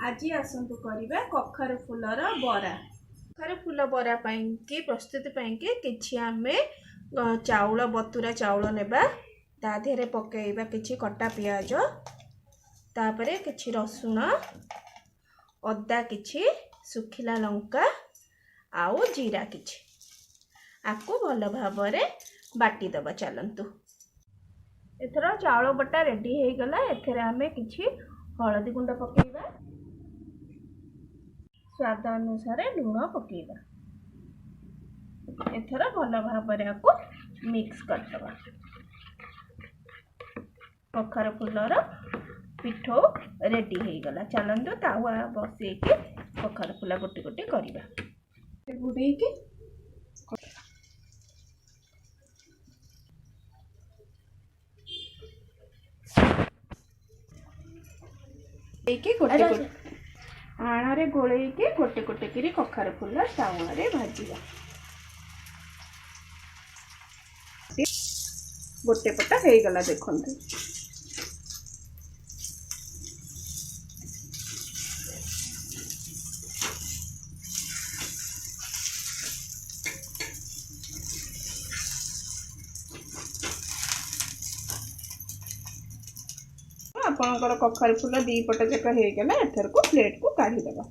आज आसतु करवा कखारु फूलर बरा। कखारु फूल बरा की प्रस्तुति किछि आमे चाउल बतुरा चाउल नेबा ता देहरे पकेइबा किछि कटा पियाज तापरे किछि रसुण अदा किछि सुखिला लंका आउ जीरा किछि आकु भल भाबरे बाटी दबा। चलंतु एथरा चाउल बटा रेडी हे गला। एथरे आमे किछि हळदी गुंड पकेइबा, स्वाद अनुसार लूण पकेइबा। एथरा भल भाबरे आकु मिक्स करदबा। कखार फूलर पिठो रेडी हे गला। चलंतु तावा बसे के कखार फूला गोटी गोटी करिबा। गुडे के गोटे आण गोले गोटे गोटे करी कखार फूल तावा रे भाजिबा। गोटे पटा हे गला देखंतु। आपणकर कखार फूल दी पट जाक हो गला। एथर को प्लेट को काढ़ी देबा।